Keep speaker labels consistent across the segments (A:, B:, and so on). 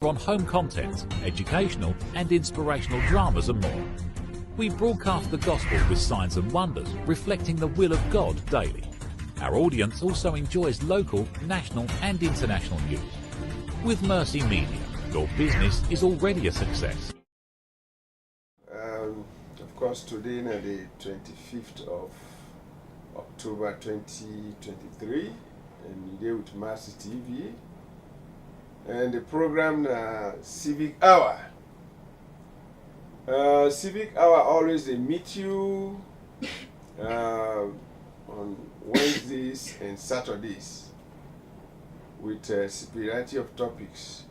A: on home content, educational and inspirational dramas and more. We broadcast the gospel with signs and wonders, reflecting the will of God daily. Our audience also enjoys local, national and international news. With Mercy Media, your business is already a success.
B: Of course, today is the 25th of October 2023, and we're with Mercytv. And the program Civic Hour. Civic Hour always they meet you on Wednesdays and Saturdays with a variety of topics.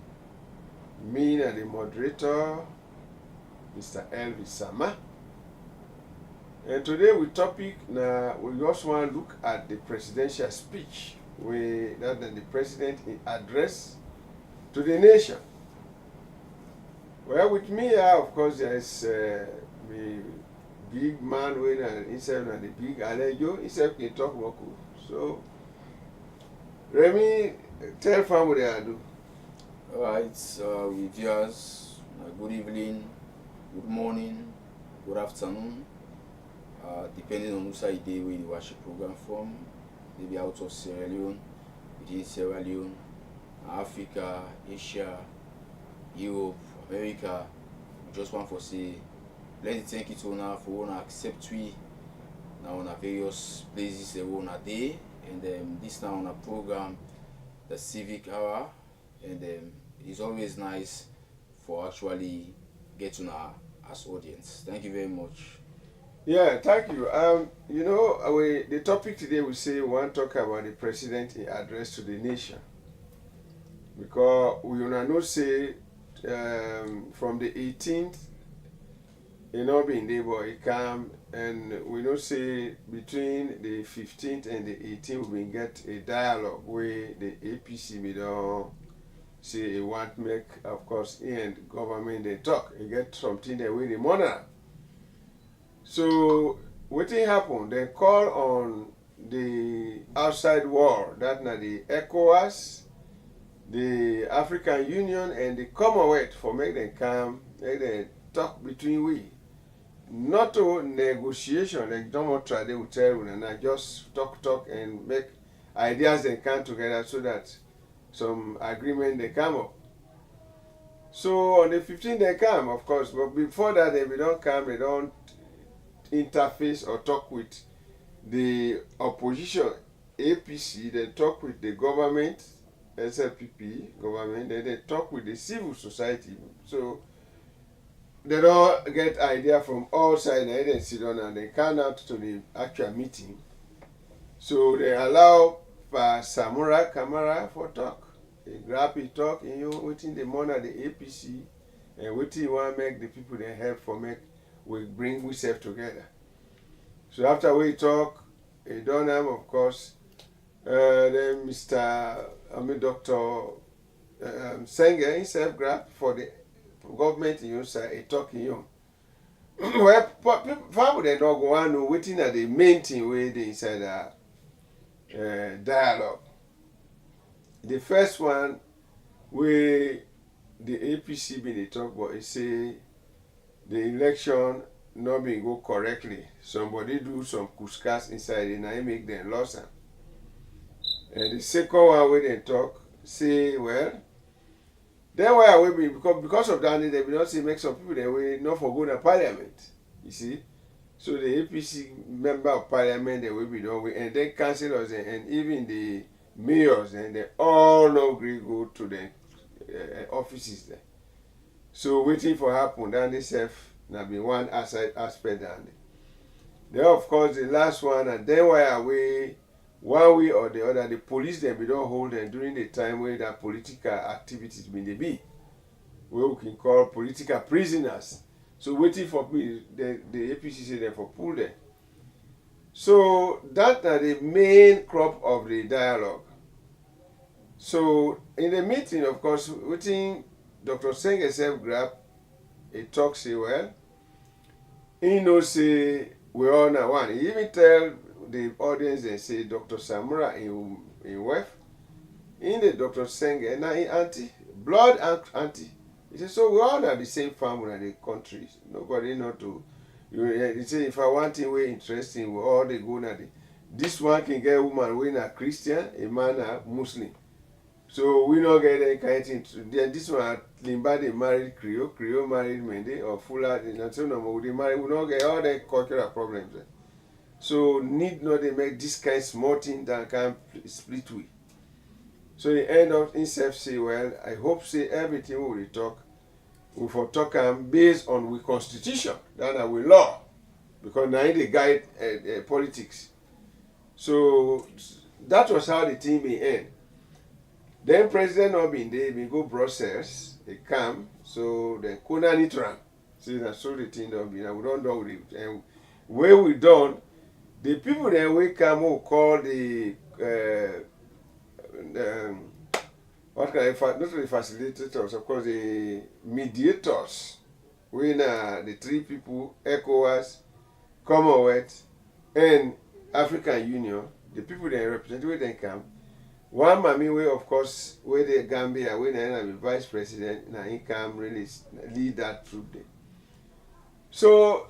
B: Me and the moderator, Mr. Elvis Sama. And today we topic we also want to look at the presidential speech that the president address to the nation. Well, with me, of course, there's the big man inside and the big Alejo. Inside can talk about. So, Remy, tell fam what they do.
C: Alright, viewers, good evening, good morning, good afternoon. Depending on which side they will watch the program from, maybe out of Sierra Leone, within Sierra Leone, Africa, Asia, Europe, America. We just want to say plenty thank you to now for accept we now on various places they want a day, and this now on a program, the Civic Hour, and it's always nice for actually getting our as audience. Thank you very much.
B: Yeah, thank you. The topic today we say we want to talk about the president address to the nation. Because we know say from the 18th, being there, but it come, and we know say between the 15th and the 18th we get a dialogue where the APC we don't say it want make, of course, and government they talk. You get something that with the monarch. So what happened? They call on the outside world, that now the ECOWAS, the African Union and the Commonwealth for make them come, make them talk between we. Not to negotiation, like don't try they will tell you, and I just talk and make ideas they come together so that some agreement they come up. So on the 15th they come, of course, but before that they don't come, they don't interface or talk with the opposition, APC, they talk with the government, SLPP government, then they talk with the civil society. So they don't get idea from all sides, and they sit down and they come out to the actual meeting. So they allow for Samura Kamara for talk. They grab it talk, and you waiting the money the APC, and waiting want to make the people they help for make we bring ourselves together. So after we talk, Donham, of course, then Dr. Senge himself grab for the government in your side, a talking you. Well, people they don't go on waiting at the main thing where they inside dialogue. The first one where the APC been they talk about is say the election not being go correctly. Somebody do some kuskas inside and I make them lost. And the second one where they talk, say, well, then why are we because of that they will not say make some people that way not for go to parliament. You see? So the APC member of parliament they will be done with, and then councillors and even the mayors, and they all not agree go to the offices there. So waiting for happen, then they say now be one aspect down there. Then of course the last one, and then why are we one way or the other, the police then we don't hold them during the time where that political activities been they be. Where we can call political prisoners. So waiting for the APC say them for pull them. So that are the main crop of the dialogue. So in the meeting, of course, waiting Dr. Senge self grab a talk say well. He knows say we all now one. He even tell the audience and say Dr. Samura in wife. In the Dr. Senge and now in auntie blood auntie. He said, so we all are the same family in the country. Nobody not to. He said, if I want thing way interesting, we all they go na the. This one can get a woman we a Christian, a man a Muslim. So we not get any kind of thing. Then this one Limba they married Creole married Mende or Fuller. And so no, they marry. We not get all the cultural problems. So need not they make this kind of small thing that can split we. So the end of himself say, well, I hope say everything we will talk, we for talk based on we constitution, that we law, because now they guide politics. So that was how the thing may end. Then President not been there, we go Brussels, they come, so then Kuna Nitram. See that's so the thing don't be now we don't know with it. And where we done, the people that we come who call the what can I not the facilitators, of course the mediators. We the three people, ECOWAS, Commonwealth, and African Union, the people that represent where they come. One Mami way, of course, where the Gambia, when I am vice president, now he come really lead that troop there. So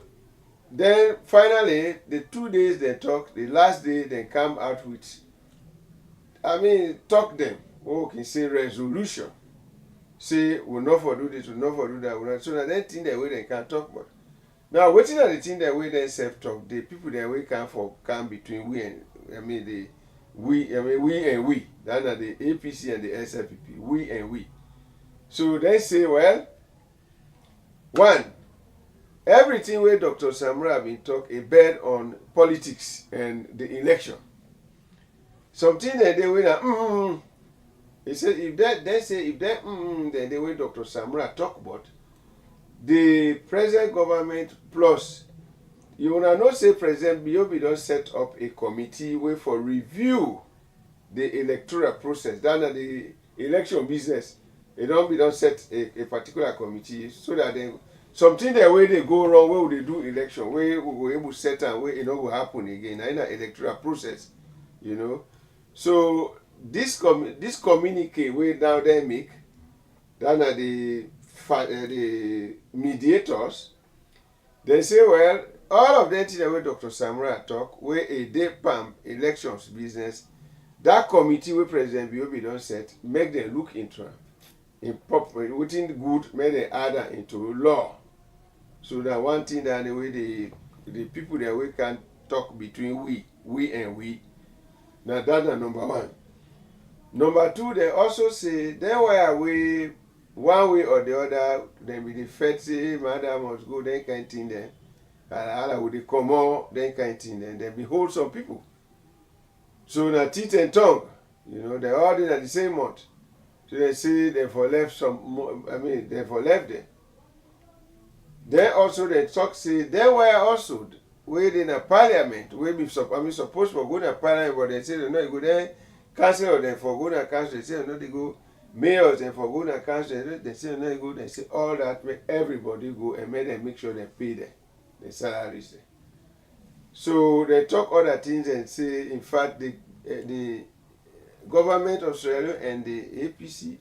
B: then finally, the 2 days they talk, the last day they come out with, talk them. Oh, can say resolution. Say, we'll not for do this, we'll not for do that. We'll not. So now that thing that way they can talk about. Now, waiting at the thing that way they self-talk, the people that way come between we and, we and we. That are the APC and the SFPP. We and we. So they say, well, one, everything where Dr. Samra been talk a bed on politics and the election. Something that they will he said if that then the way Dr. Samra talk about the present government plus you will not say President Biobi don't set up a committee way for review the electoral process. That are the election business. They don't set a particular committee so that then something that way they go wrong, where will they do election, where we will able to set and where it will happen again in the electoral process, So this communique way now they make, that are the mediators. They say, well, all of them things that way Dr. Samra talk, where a day PAM elections business, that committee where President Biobi don't set, make them look into within good, make them add into law. So that one thing that the way the people that we can talk between we and we. Now that's number one. Number two, they also say then where we one way or the other, then with the Fed say madam must go, then kind thing then. And with the come out, then kind thing then behold some people. So now teeth and tongue, they all did at the same month. So they say they for left they for left there. Then also they talk say then were also within a parliament where we supposed to go to parliament, but they say they no go there, council or them for go to council, they say no they go mayors and for go to council, they say no go, they say all that make everybody go and make sure they pay the salaries there. So they talk other things and say in fact the government of Sierra Leone and the APC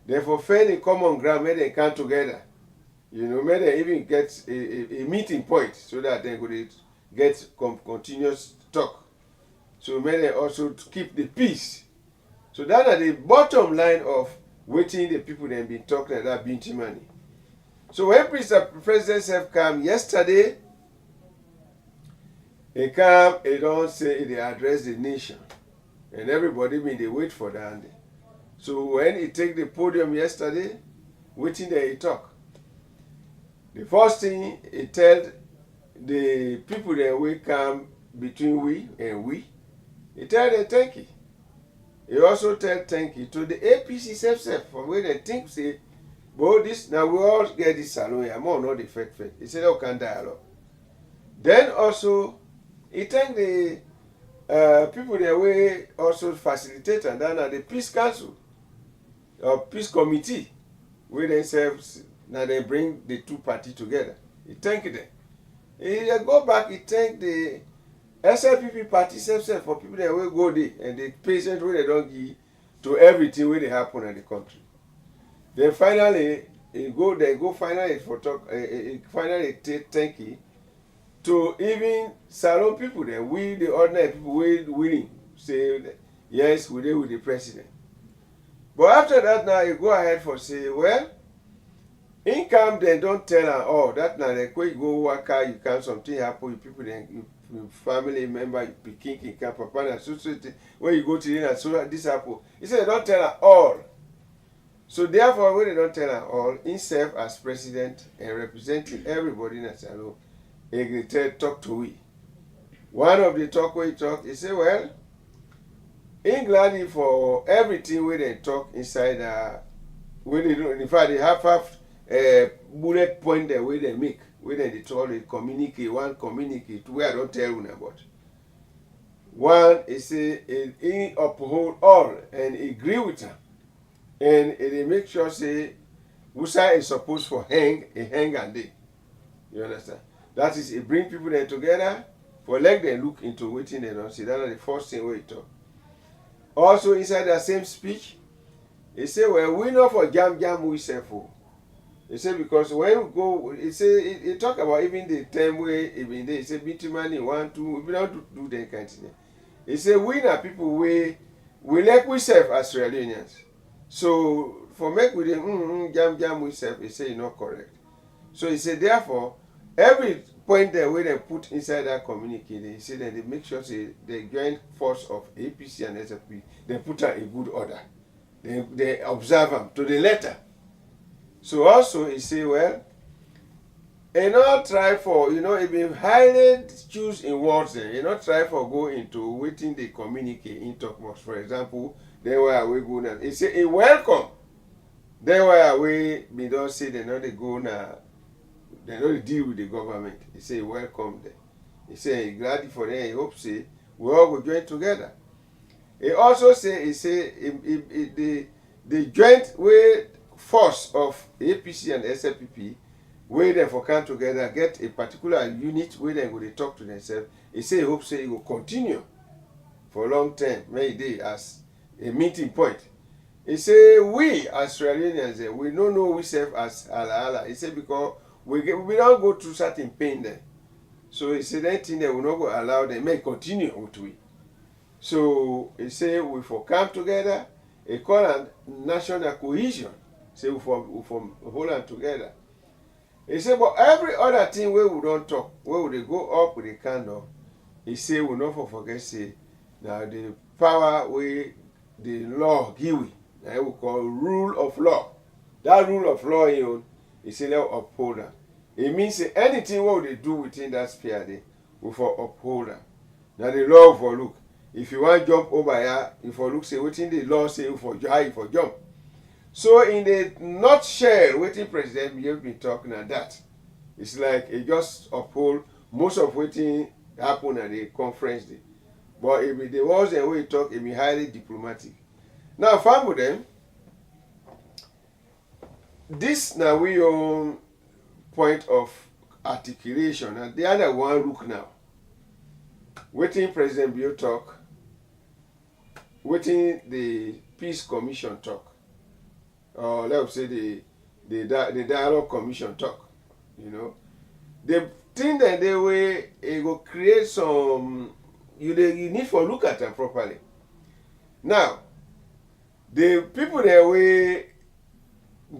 B: therefore find a common ground where they come together. May they even get a meeting point so that they could get continuous talk. So may they also keep the peace. So that are the bottom line of waiting the people that have been talking at that binti money. So when President have come yesterday, they come, they don't say they address the nation. And everybody they wait for that. So when he take the podium yesterday, waiting there he talk. The first thing he tell the people that we come between we and we, he tell them thank you. He also tell thank you to the APC self for where they think say, but this now we all get this salon here, more not the fed. He said they can dialogue. Then also he thank the people that we also facilitate and then the peace council or peace committee where themselves. Now they bring the two parties together. He thank them. He go back, he thank the SLPP party self for people that will go there and the patients where they don't give to everything where they happen in the country. Then finally, they go finally for talk. Finally, thank you to even salon people. Then we the ordinary people we willing say yes, we dey with the president. But after that now, you go ahead for say, well, income then don't tell am all. That now like when you go waka, you can something happen, you people then you family member, you pikin, you can papa and so when you go to dinner, so this happen. He said don't tell am all. So therefore, when they don't tell am all, himself as president and representing everybody in Asalo, he talk to we. One of the talk where he talk, he say, well, in glad for everything where they talk inside when they do, in fact they have bullet point there where they make, where they tell they communicate, one communicate where I don't tell you about. One is say he uphold all and agree with her. And they make sure say Wusa is supposed for hang and day. You understand? That is it bring people there together for let them look into waiting they don't see. That's the first thing we talk. Also inside that same speech, he say, well, we know for jam we say for. He say because when we go, he say he talk about even the time where even they say bitumen in 1, 2, we don't do that kind of thing. He say we are people we like we serve as Australians. So for make with the jam we serve, he say it's not correct. So he said therefore every point there where they put inside that communique, he said that they make sure say the joint force of APC and SFP they put out a good order. They observe them to the letter. So also he say well, and not try for if you highly choose in words then you not try for go into waiting the communicate in talk box. For example, then where we go now. He say a welcome. Then where we don't say they know they go now. They don't deal with the government. He say welcome there. He say he glad for them. He hope say we all will join together. He also say the joint way force of APC and SLPP where they for come together get a particular unit where they go to talk to themselves. He say he hope say it will continue for a long time, maybe as a meeting point. He say we Australians we don't know we serve as ala. He say because we don't go through certain pain there. So he said that thing that will not go allow them may continue with we. So he say we for come together, he call a national cohesion. Say we for hold on together. He say but every other thing where we don't talk, where we go up with the candle, he say we not for forget say now the power where the law give we. That we call rule of law. That rule of law he say let uphold them. It means say anything what they do within that sphere they we for uphold them. Now the law for look. If you want jump over here, you for look say within the law say you for jump. So in the nutshell, waiting president we have been talking at that. It's like it just uphold most of waiting happen at the conference day. But if the words and way talk, it be highly diplomatic. Now, fine with them. This now we own point of articulation, and the other one look now. Waiting President Bill talk. Waiting the Peace Commission talk. Or let's say the Dialogue Commission talk. The thing that they way it will create some you need for look at them properly. Now, the people that we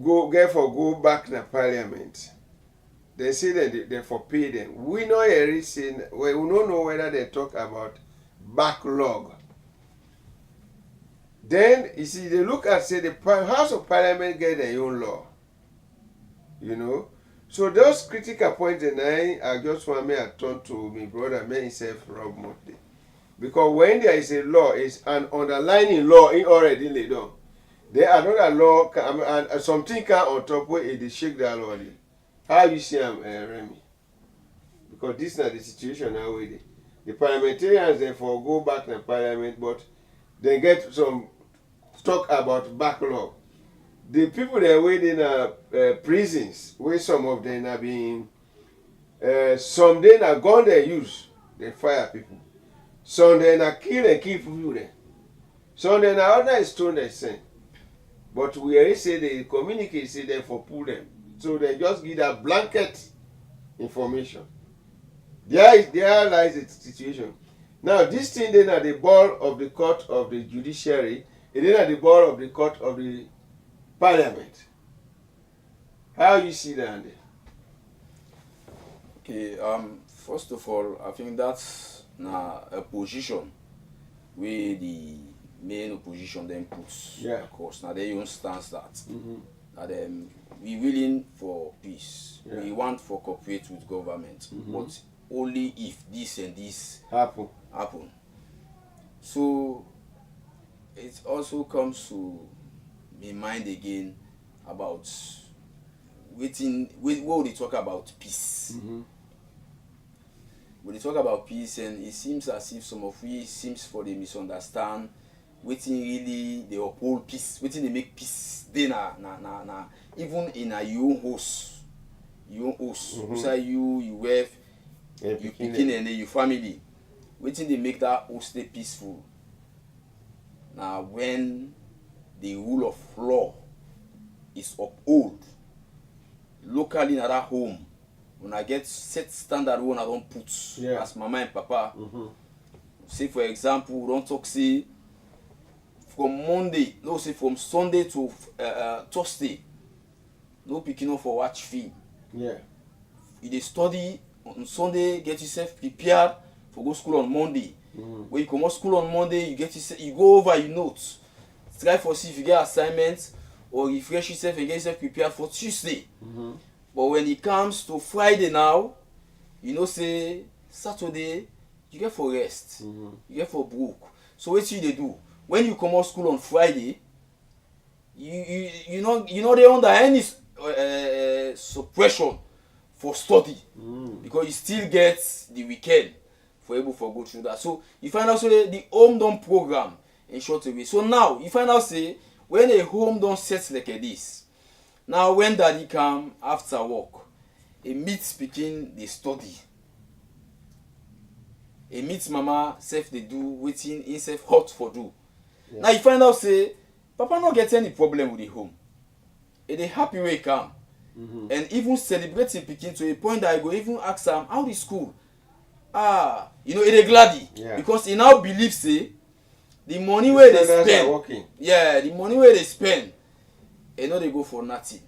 B: go back to parliament, they say that they for pay them. We know a reason. We don't know whether they talk about backlog. Then you see they look at say the House of Parliament get their own law. So those critical points and I just want me to turn to my brother me himself Rob Motley. Because when there is a law, it's an underlying law already laid down. There are another law and something can on top where it is shake that law. How you see Remy? Because this is not the situation now with it. The parliamentarians therefore go back to parliament, but they get some talk about backlog. The people that are in prisons, where some of them are being, some then are gone they use, they fire people. Some then are kill people there. Some then are other stone they send. But we already say the communicate say them for pull them. So they just give that blanket information. There lies the situation. Now this thing then at the ball of the court of the judiciary, and then at the ball of the court of the parliament. How you see that?
C: Okay, first of all, I think that's a position where the main opposition then puts across. Now they understand that. That we willing for peace. We want for cooperate with government, but only if this and this happen. So it also comes to my mind again about what they talk about peace. When they talk about peace, and it seems as if some of we seems for they misunderstand waiting really they uphold peace, waiting they make peace. They na even in a your own house, so you wife, you picking and your family, waiting they make that house stay peaceful. Now when the rule of law is upheld locally in that home, when I get set standard when I don't put as mama and papa. Say for example, we don't talk say from Monday, no say from Sunday to Thursday, no picking up for watch film. You dey study on Sunday, get yourself prepared for go school on Monday. When you come out school on Monday, you go over your notes. Try for see if you get assignments or refresh yourself and get yourself prepared for Tuesday. But when it comes to Friday now, you know say Saturday you get for rest, you get for broke. So what you do when you come out school on Friday, you know they under any suppression for study because you still get the weekend for able to go through that. So you find out say the home done program in short way. So now you find out say when a home done set like this, now when daddy come after work, a meet speaking they study. A meet mama self they do waiting in self hot for do. Now you find out say papa not get any problem with the home. And they happy way come. And even celebrating picking to a point that I go even ask him how the school. You know, it glady because he now believes say the money where they spend, the money where they spend, and know they go for nothing.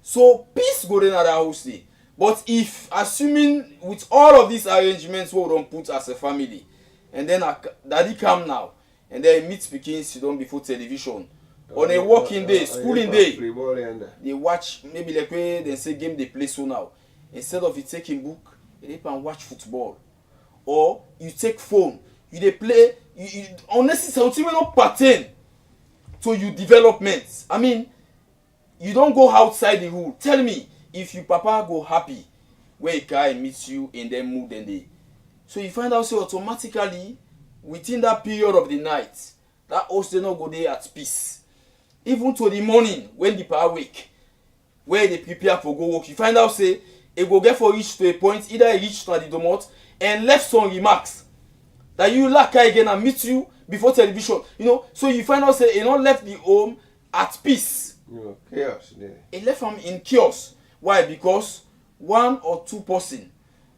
C: So peace go in at the house day. But if assuming with all of these arrangements what we don't put as a family, and then daddy come now, and then meet speaking sit down before television on a working day, schooling day, they watch maybe like way they say game they play so now. Instead of you taking book, they can watch football, or you take phone, they play. You honestly something will not pertain to your development. I mean, you don't go outside the rule. Tell me if your papa go happy where a guy meets you in their mood and day. So you find out so automatically within that period of the night, that house they not go there at peace. Even to the morning when the power wake, where they prepare for go work, you find out say it go get for reach to a point, either he reached to the domot and left some remarks that you lack again and meet you before television. You know, so you find out say he not left the home at peace.
B: Chaos.
C: He left him in chaos. Why? Because one or two person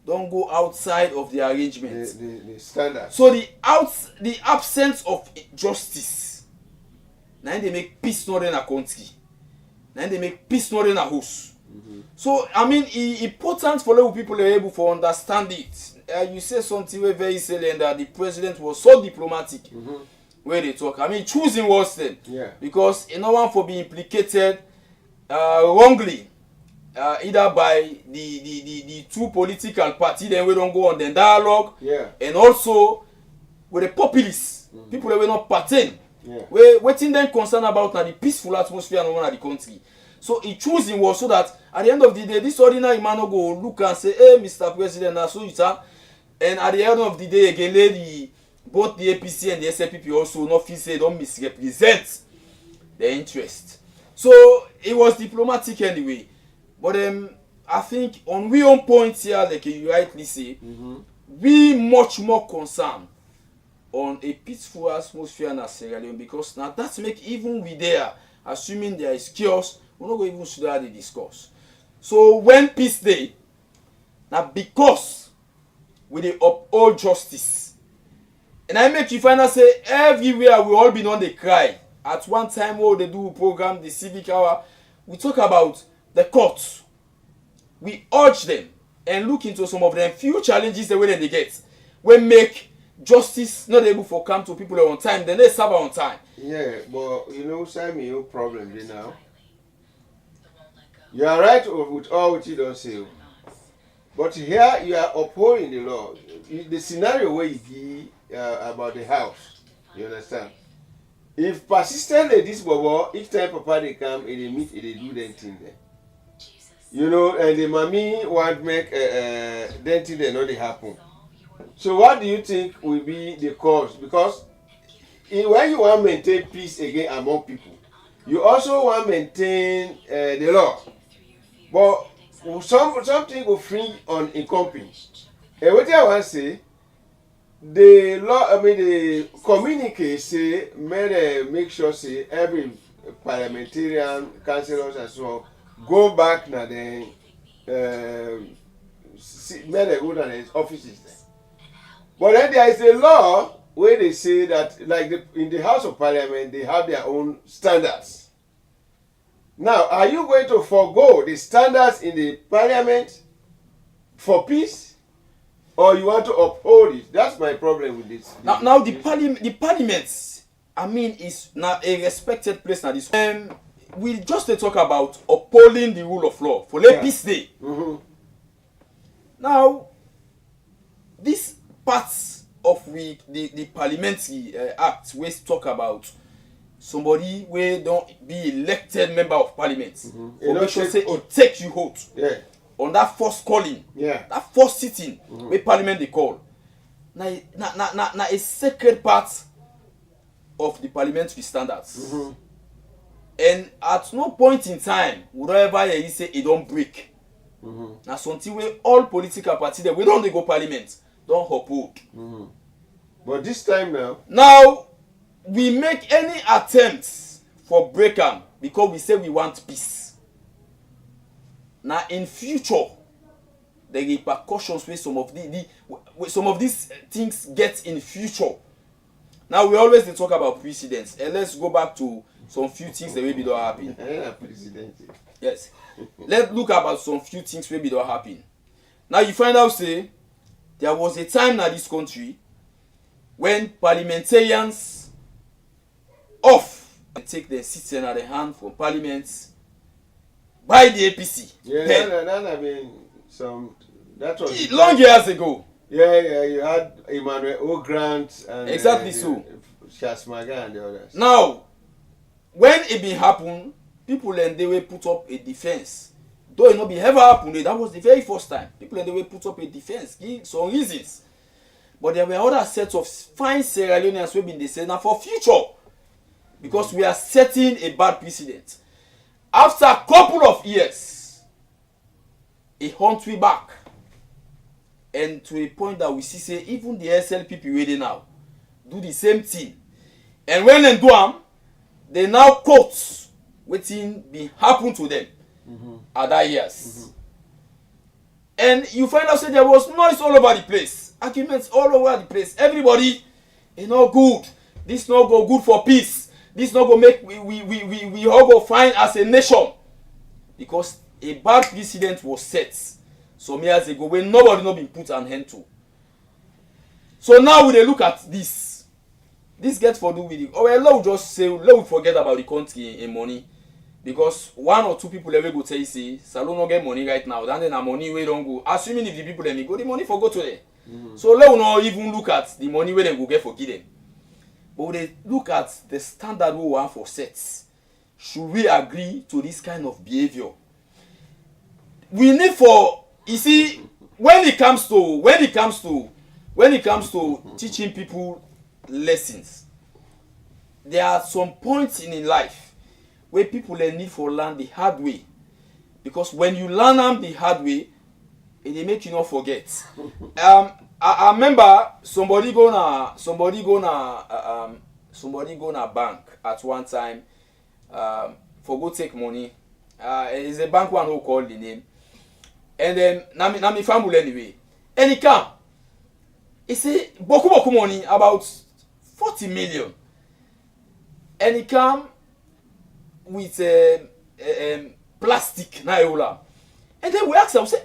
C: don't go outside of the arrangement.
B: The standard.
C: So the absence of justice. Now they make peace not in a country. Now they make peace not in a house. So I mean, it's important for little people are able to understand it. You say something very silly that the president was so diplomatic where they talk. I mean, choosing was then because no one for being implicated wrongly. Either by the two political parties, then we don't go on the dialogue, and also with the populists, people that will not pertain. We're waiting them concerned about now the peaceful atmosphere and the country. So he choosing was so that at the end of the day, this ordinary man will go look and say, hey, Mr. President, that's so you are. And at the end of the day, again, both the APC and the SLPP also not feel say don't misrepresent their interest. So it was diplomatic anyway. But I think on we own point here, like you rightly say, we much more concerned on a peaceful atmosphere in Sierra Leone because now that make even we there assuming there is chaos, we no go even sit down dey discuss. So when peace dey, na because we dey uphold justice. And I make you find out say everywhere we all been on dey cry. At one time wey we dey do program, the civic hour, we talk about the courts. We urge them and look into some of them few challenges the way they get. We make justice not able for come to people on time, then they serve on time.
B: Yeah, but you know, Simon, your problem is now. You are right with all what you don't say. But here you are upholding the law. The scenario where you give about the house, you understand? If persistently this bubble, each time Papa they come, they meet, they do them thing there. You know, and the mommy want make them thing they know they happen. So what do you think will be the cause? Because when you want to maintain peace again among people, you also want to maintain the law. But something will fringe on in company. And what I want to say, the law, the communique say, make sure say every parliamentarian, councillors and so on, go back now then, make them go to the offices there. But then there is a law where they say that, like in the House of Parliament, they have their own standards. Now, are you going to forego the standards in the Parliament for peace, or you want to uphold it? That's my problem with this.
C: Now the Parliament, I mean, is now a respected place now. This we just talk about upholding the rule of law for let peace day.
B: Mm-hmm.
C: Now, this parts of the parliamentary act we talk about somebody where don't be elected member of parliament. For make sure say it take you hold on that first calling, that first sitting where parliament they call. Now a sacred part of the parliamentary standards. And at no point in time would ever you say it don't break. Now something where all political parties we don't go parliament. Don't uphold.
B: But this time
C: now we make any attempts for break am because we say we want peace. Now in future, the repercussions where some of these things get in future. Now we always talk about precedents, and let's go back to some few things that maybe don't happen. Yes, let's look about some few things maybe don't happen. Now you find out say there was a time in this country when parliamentarians off and take their seats in their hand from parliament by the APC.
B: I mean that was
C: long years ago.
B: You had Emmanuel O. Grant and
C: exactly so.
B: Shasmaga and the others.
C: Now, when it been happen, people and they will put up a defense. Though it not be ever happened, that was the very first time. People and they will put up a defense, give some reasons. But there were other sets of fine Sierra Leoneans who have been saying now for future. Because we are setting a bad precedent. After a couple of years, it hunts we back. And to a point that we see say even the SLPP waiting now do the same thing. And when they do them, they now quote waiting be happen to them at that years. And you find out say there was noise all over the place, arguments all over the place. Everybody, not good. This not go good for peace. This not go make we all go fine as a nation, because a bad precedent was set some years ago when nobody not been put an end to. So now we dey look at this. This gets for do with it. Oh well, let we just say let we forget about the country in money. Because one or two people ever go tell you say Salon no get money right now, then money we don't go. Assuming if the people let me go, the money for go to them. So let we not even look at the money where they go get for give them. But they look at the standard we want for sets. Should we agree to this kind of behavior? We need for, you see, when it comes to teaching people lessons, there are some points in life where people need for learn the hard way. Because when you learn them the hard way, it make you not forget. I remember somebody go na bank at one time. for go take money. It's a bank one who called the name. And then na me family anyway. And he come. He say boku money about 40 million. And he come with plastic na eola. And then we ask him, we say,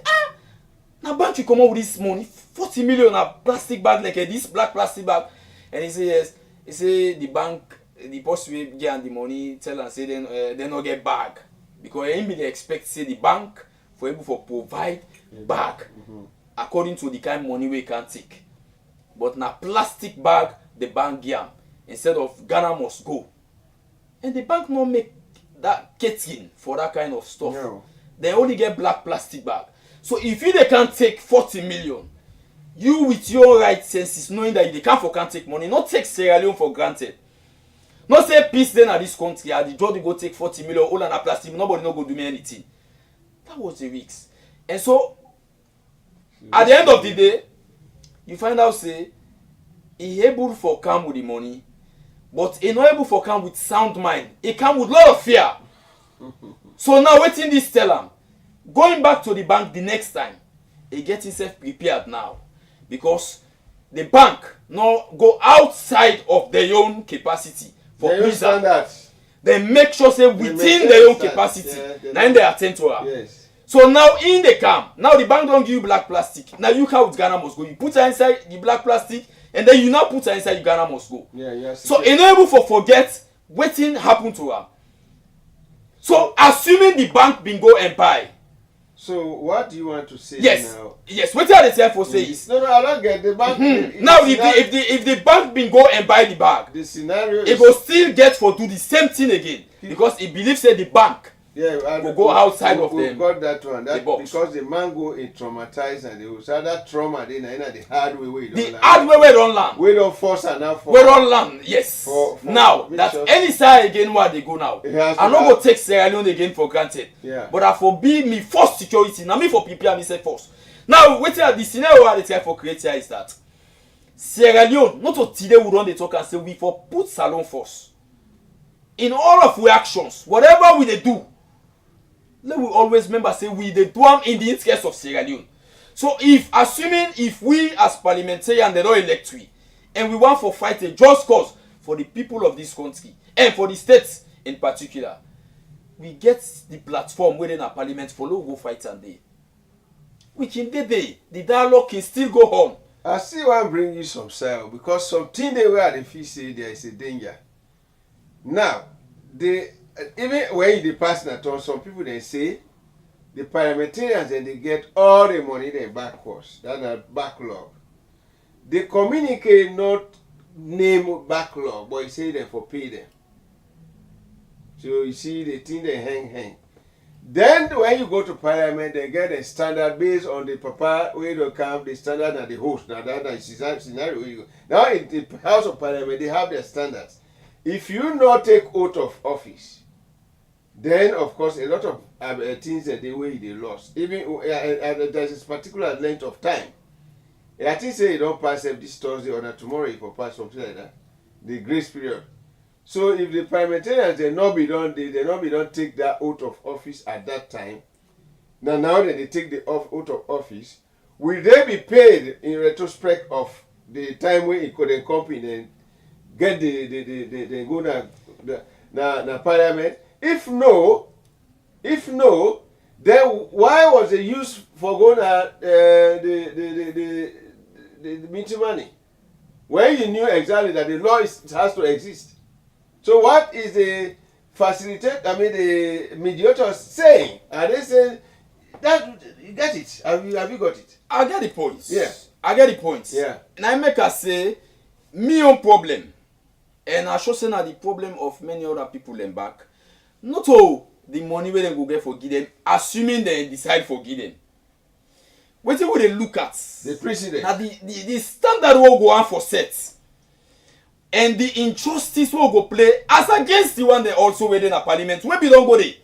C: na bank you come out with this money, 40 million a plastic bag like this black plastic bag. And he say yes. He say the bank, the person will get the money, tell and say they no get bag. Because he may expect say the bank for able to provide bag according to the kind of money we can take. But na plastic bag the bank give instead of Ghana must go. And the bank no make that catering for that kind of stuff. No. They only get black plastic bag. So if you they can take 40 million, you with your right senses knowing that they can't take money, not take Sierra Leone for granted. Not say peace then at this country, the judge go take 40 million, all on a plastic, nobody no go do me anything. That was the weeks. And so at the end of the day, you find out say he able for come with the money, but he not able for come with sound mind. He come with lot of fear. So now waiting this tell him, going back to the bank the next time, he get himself prepared now. Because the bank no go outside of their own capacity for standards. They make sure say within their own capacity. Then they attend to her. Yes. So now in the camp, now the bank don't give you black plastic. Now you come with Ghana must go. You put her inside the black plastic, and then you now put her inside the Ghana must go. Yeah, yes. So enable for forget waiting happen to her. So assuming the bank bin go and buy.
B: So what do you want to say now?
C: Yes, what are the time for say is
B: no, I don't get the bank.
C: Now if the bank bin go and buy the bag,
B: the scenario
C: it will still get for do the same thing again because he believes that the bank will go outside of them.
B: Got that one. That because the man go in traumatized and they will say that trauma then the hard way
C: the hard way don't land.
B: We don't force enough.
C: We don't land. Yes. Now that any side again where they go now, I'm not gonna take Sierra Leone again for granted. Yeah. But I for be me first security. Now me for prepare me say first. Now wait till the scenario where they try for create here is that Sierra Leone not to today we don't they talk and say we for put Salon first. In all of we actions, whatever we they do. Let we always remember say we the do in the interest of Sierra Leone. So if we as parliamentarians they don't elect we and we want for fight a just cause for the people of this country and for the states in particular, we get the platform within our parliament for go fight and day. We can the dialogue can still go on.
B: I still want to bring you some sale because something they were the fish say there is a danger. Now even when you pass that on, some people they say the parliamentarians and they get all the money they backwards. That's a backlog. They communicate not name backlog, but you say they for pay them. So you see the thing they hang. Then when you go to parliament, they get a standard based on the papa where they come, the standard and the host. Now that is the scenario where you go. Now in the House of Parliament, they have their standards. If you not take oath of office, then of course a lot of things that they lost. Even there's a particular length of time. I think say you don't pass this Thursday or tomorrow you will pass something like that. The grace period. So if the parliamentarians they not be done take that oath of office at that time. Now that they take the oath of office, will they be paid in retrospect of the time when it could accompany and get the go na parliament? If no, then why was the use for going the meeting money when you knew exactly that the law has to exist? So what is the the mediators saying? Are they saying that you get it? Have you got it?
C: I get the points.
B: Yeah.
C: I get the points.
B: Yeah.
C: And I make us say me own problem. And I show say now the problem of many other people in back. Not all the money where they go get for give them, assuming they decide for give them. What do they look at?
B: The precedent.
C: Now the standard will go on for set. And the injustice will go play as against the one they also within a parliament. Where we don't go there.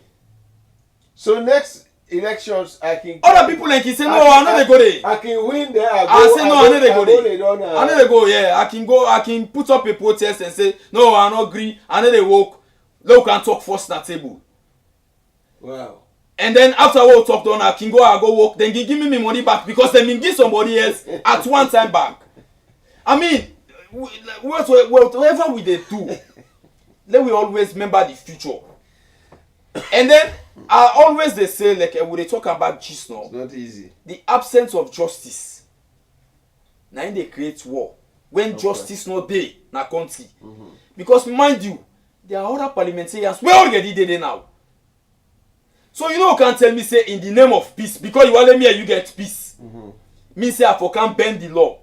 B: So next elections I can
C: other people like say no, I know they go there.
B: I can win there.
C: I say no, I know they go there. I know they go, yeah. I can put up a protest and say no, I don't agree. I know they work. let we can talk first na table.
B: Wow.
C: And then after we talk done, I can go work. Then give me my money back because they mean give somebody else at one time back. I mean, whatever we dey do, let we always remember the future. And then I always they say like when they talk about justice now,
B: It's not easy.
C: the absence of justice. Now they create war. When justice not there na country. Because mind you, there are other parliamentarians we already there now. So you know you can't tell me say in the name of peace because you want let me and you get peace. Me say I for can't bend the law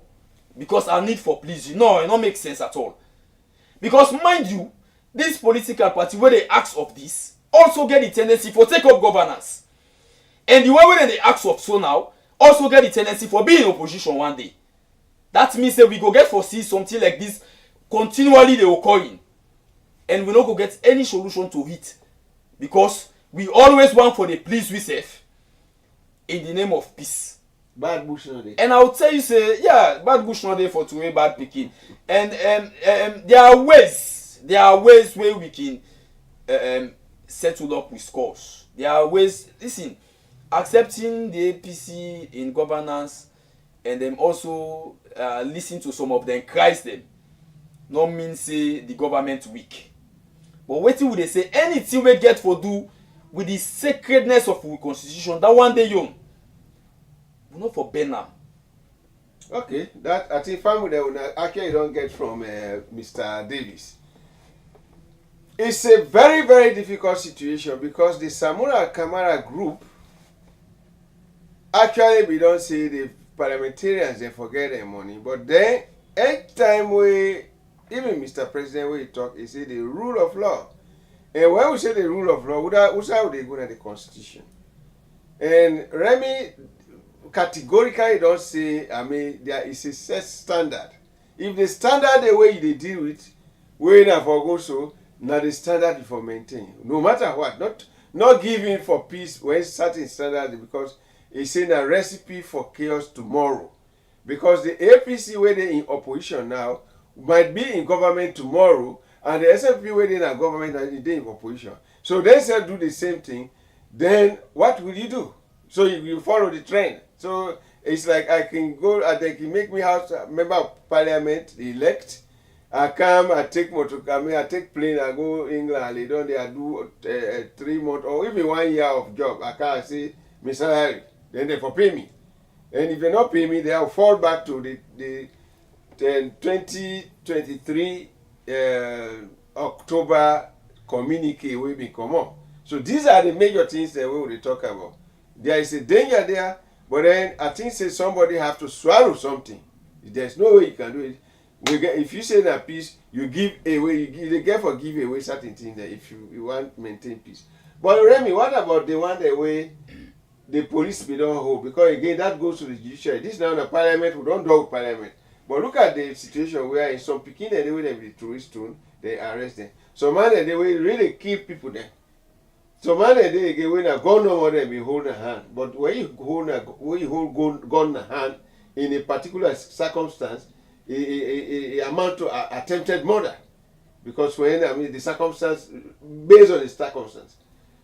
C: because I need for please you. No, it don't make sense at all. Because mind you, this political party where they ask of this also get the tendency for take up governance. And the way when they ask of so now also get the tendency for being in opposition one day. That means that we go get for see something like this continually they occurring. And we not go get any solution to it. Because we always want for the please we safe in the name of peace.
B: Bad bush no dey.
C: And I will tell you say, yeah, bad bush not there for two way bad picking. And there are ways where we can settle up with scores. There are ways, listen, accepting the APC in governance and then also listen to some of them cries them. No mean say the government weak. But wetin would they say anything we get for do with the sacredness of our constitution that one day young. We not for Benham.
B: Okay, that I think family that we actually don't get from Mr. Davis. It's a very, very difficult situation because the Samura Kamara group actually we don't say the parliamentarians they forget their money, but then anytime we even Mr. President when he talk, he say the rule of law. And when we say the rule of law, which how they go to the constitution? And Remy categorically don't say, I mean, there is a set standard. If the standard the way they deal with, we na for go so, now the standard you for maintain. No matter what, not giving for peace when certain standard because it's saying a recipe for chaos tomorrow. Because the APC where they in opposition now might be in government tomorrow, and the SFP where they in government and they in opposition. So they say do the same thing, then what will you do? So you follow the trend. So it's like I can go and they can make me house member of parliament, elect. I come, I take I take plane, I go England, they don't I do 3 months or even 1 year of job. I can't say my salary. Then they for pay me. And if they not pay me, they'll fall back to the 2023 October communique will be common. So these are the major things that we will talk about. There is a danger there, but then I think say somebody have to swallow something. There's no way you can do it. If you say that peace, you give away, you get for give away certain things that if you want to maintain peace. But Remy, what about the one that way the police we don't hold? Because again, that goes to the judiciary. This is now the parliament, we don't do parliament. But look at the situation where in some Peking they way they with the tourist stone, they arrest them. Some man they way really kill people there. Some man they again when a gun no more than be hold a hand. But when you hold gun in hand in a particular circumstance, it amount to attempted murder. Because when I mean the circumstance based on the circumstance.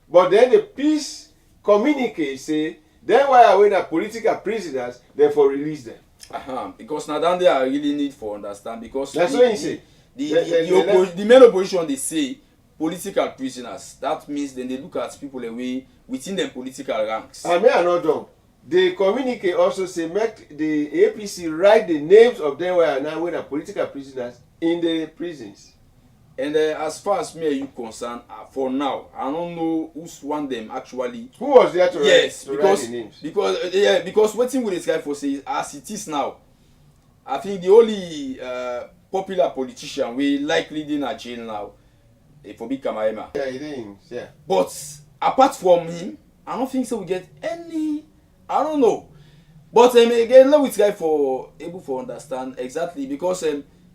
B: But then the peace communique say then why are we the political prisoners, therefore release them.
C: Because now down there I really need for understand because
B: that's what you say.
C: The main opposition they say political prisoners. That means then they look at people away within the political ranks.
B: I mean, I'm not done. The communique also say make the APC write the names of them where are now when are political prisoners in the prisons.
C: And as far as me and you concerned, for now, I don't know who's one them actually.
B: Who was there to write the names?
C: Because what thing with this guy for say is as it is now, I think the only popular politician we likely in a jail now, for big Kamaema.
B: Yeah, it is. Yeah.
C: But apart from him, I don't think so we get any. I don't know. But again, let me try for able to understand exactly because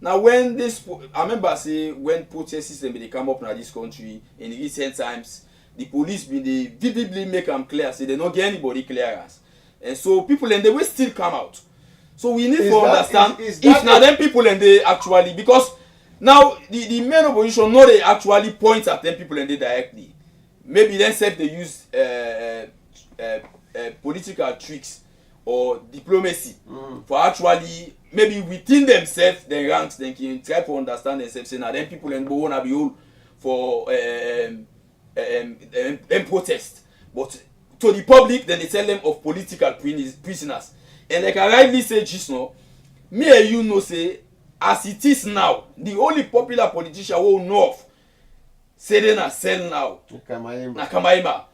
C: now when this I remember say when protest system they come up in this country in recent times, the police been they vividly make them clear say they don't get anybody clearance. And so people and they will still come out. So we need to understand if now them people and they actually because Now the main opposition no they actually point at them people and they directly. Maybe themselves they use political tricks or diplomacy for actually maybe within themselves the ranks they can try to understand themselves say now them people and go wanna be all for protest, but to the public then they tell them of political prisoners. And like I rightly say just now, me and you know say as it is now the only popular politician who know of say they na sell now na Kamaima.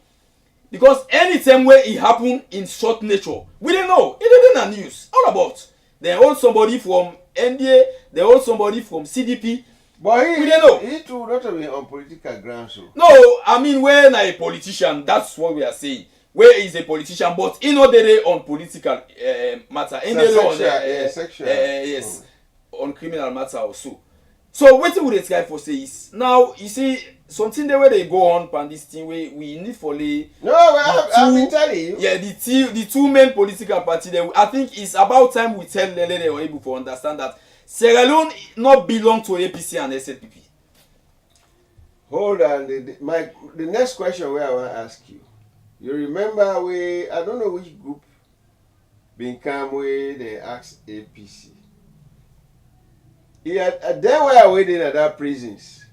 C: Because anytime where it happen in short nature, we don't know. It didn't na news. All about. They hold somebody from NDA, they hold somebody from CDP.
B: But
C: we don't know.
B: He too not be on political grounds. So.
C: No, I mean when a politician, that's what we are saying. Where is a politician, but in no dey on political matter. In on
B: sexual.
C: Yes, on criminal matter also. So what would this guy for say is now you see something the way they go on pan this thing we need for lay.
B: No, I've been telling you.
C: Yeah, the two main political parties. I think it's about time we tell Lele they were able to understand that Sierra Leone not belong to APC and SLPP.
B: Hold on, the next question where I want to ask you. You remember I don't know which group been come where they asked APC. They were waiting at that prisons.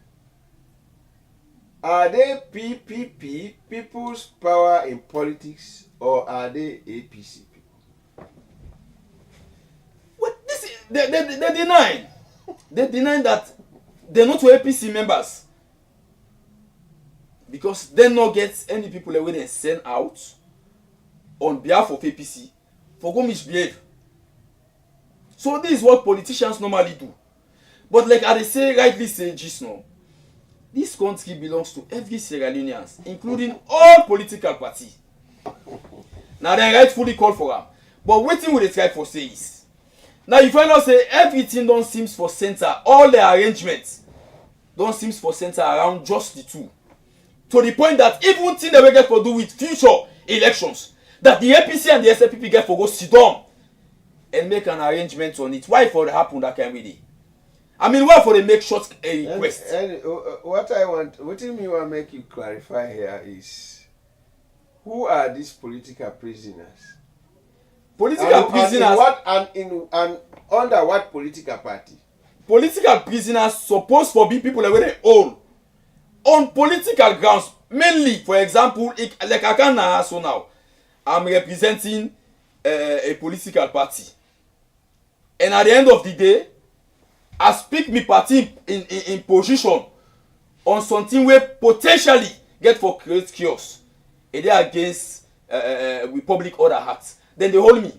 B: Are they PPP, People's Power in Politics, or are they APC people?
C: What this is, they deny. They deny that they're not APC members. Because they not get any people that they send out on behalf of APC for go misbehave. So this is what politicians normally do. But like I say, rightly say just now, this country belongs to every Sierra Leoneans, including all political parties. Now they rightfully call for them. But waiting with the try for say is, now you find out say everything don't seems for center, all the arrangements don't seems for center around just the two. To the point that even thing they will get to do with future elections, that the APC and the SLPP get for go sit down and make an arrangement on it. Why for it happen that kind of day? I mean, why for they make short request?
B: And what I want, what you want to make you clarify here is, who are these political prisoners?
C: Political prisoners.
B: And under what political party?
C: Political prisoners supposed to be people that they own on political grounds. Mainly, for example, like I can so now, I'm representing a political party, and at the end of the day, I speak my party in position on something where potentially get for create chaos, and they against with public order acts. Then they hold me.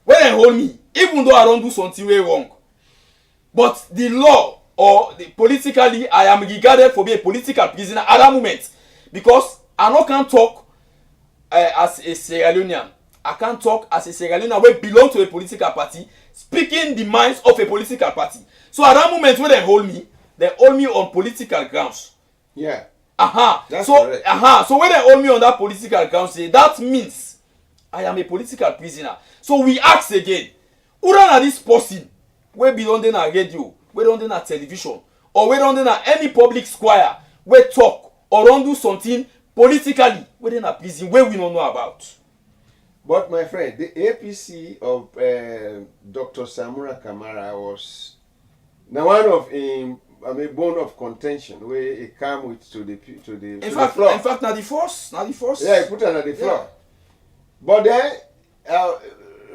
C: When they hold me, even though I don't do something way wrong, but the law or politically I am regarded for being a political prisoner at that moment, because I no can talk as a Sierra Leonean. I can't talk as a Sierra Leonean who belong to a political party, speaking the minds of a political party. So at that moment when they hold me on political grounds.
B: Yeah.
C: That's correct. So when they hold me on that political grounds, that means I am a political prisoner. So we ask again, who are this person where belong in a radio, where don't in a television, or where don't in any public square, where talk or don't do something politically, where in a prison where we don't know about.
B: But my friend, the APC of Dr. Samura Kamara was now one of bone of contention where it came with to the floor.
C: In fact, now the force.
B: Yeah, he put it on the floor. Yeah. But then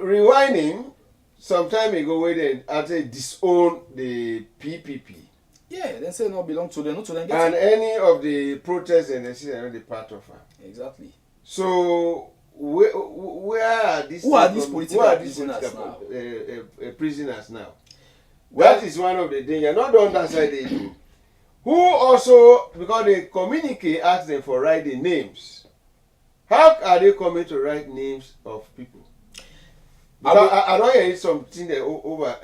B: rewinding some time ago, where they actually disown the PPP.
C: Yeah, they say no belong to them, not to them.
B: And any of the protests and they say they're not the part of her.
C: Exactly.
B: So where are these?
C: Who are these political
B: prisoners now? Well, that is one of the things. You're not the underside they do. Who also, because they communicate, ask them for writing names. How are they coming to write names of people? I don't hear something over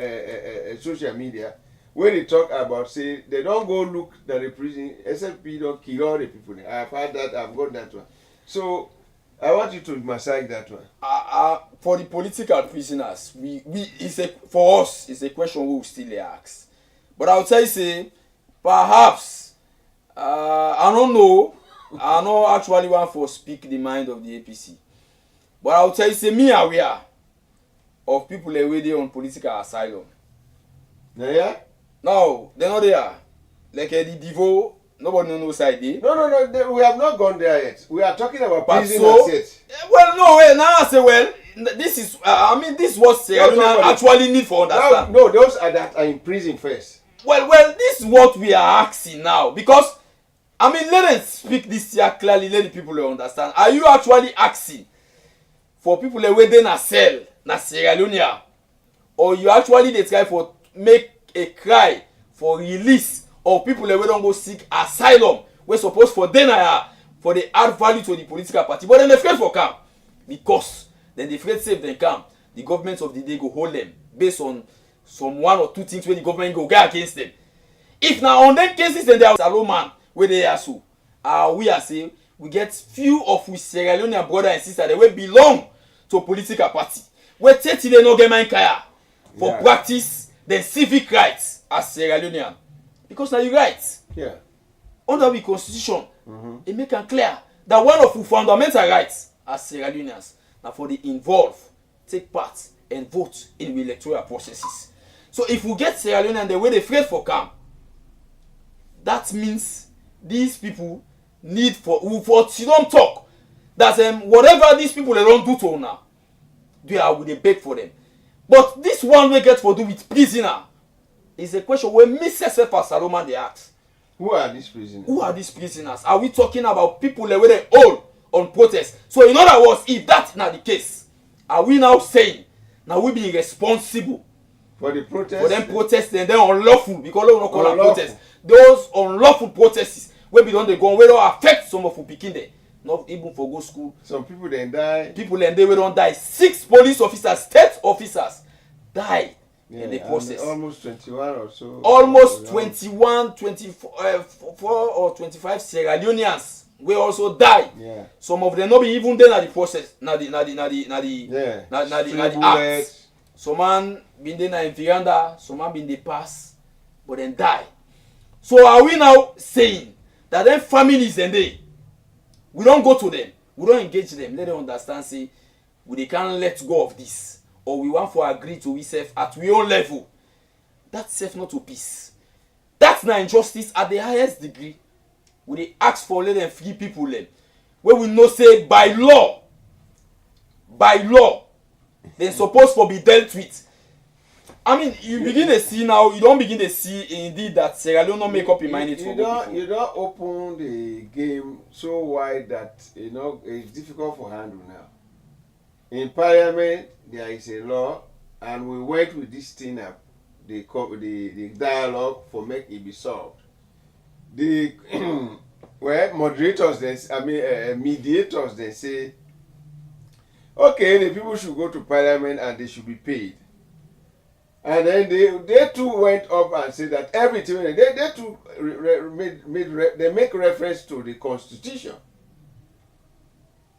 B: social media where they talk about, say, they don't go look at the prison, SLP don't kill all the people. I've heard that, I've got that one. So, I want you to massage that one.
C: For the political prisoners, for us, it's a question we will still ask. But I'll tell you, say, perhaps, I don't know, I don't actually want to speak the mind of the APC. But I'll tell you, say, me aware of people already on political asylum.
B: Yeah?
C: No, they're not there. Like the Divo, nobody knows side there.
B: No, we have not gone there yet. We are talking about
C: But
B: prison
C: so,
B: assets.
C: well, no, well, now I say, well, this is, this is what Sierra Leone actually need for understand.
B: No, those are that are in prison first.
C: Well, this is what we are asking now. Because, let us speak this here clearly, let the people understand. Are you actually asking for people who are in a cell, na Sierra Leone, or you actually they try for make a cry for release of people who don't go seek asylum, we're supposed for denial for the add value to the political party, but then they afraid for camp because then they afraid save them camp. The government of the day go hold them based on some one or two things where the government go get against them. If now on them cases then they are Salomon where they are so, we are saying we get few of we Sierra Leonean brother and sister that will belong to a political party. We take they no get mind kaya for practice then civic rights as Sierra Leonean. Because now you right.
B: Yeah.
C: Under the constitution, it make it clear that one of the fundamental rights as Sierra Leoneans now for the involve, take part and vote in the electoral processes. So if we get Sierra Leone and the way they afraid for camp, that means these people need for don't talk that whatever these people they don't do to now, they beg for them. But this one we get for do with prisoner is a question where Mrs. F. Salomon they ask.
B: Who are these prisoners?
C: Who are these prisoners? Are we talking about people that were they all on protest? So in other words, if that's not the case, are we now saying now we being responsible
B: for the protest?
C: For them protesting and then unlawful because we don't call them protest. Those unlawful protests where we don't go, we don't affect some of the picking there. Not even for go school.
B: Some people then die.
C: People and they will don't die. 6 police officers, state officers died in the process.
B: Almost 21 or so.
C: Almost 21, 24 or 25 Sierra Leoneans will also die.
B: Yeah.
C: Some of them not be even there at the process. Na the act. Some man been there in veranda, some man been the pass, but then die. So are we now saying that then families and we don't go to them, we don't engage them, let them understand, say, they can't let go of this, or we want to agree to ourselves at we own level. That's self not to peace. That's not injustice at the highest degree. We ask for let them free people them. Where we know say by law, they're supposed to be dealt with. You begin to see now, you don't begin to see indeed that Sierra Leone don't make up your mind for people.
B: You don't open the game so wide that it's difficult for handle now. In Parliament there is a law, and we went with this thing up, the dialogue for make it be solved. The moderators mediators they say, okay, the people should go to Parliament and they should be paid. And then they too went up and said that everything they too they make reference to the Constitution.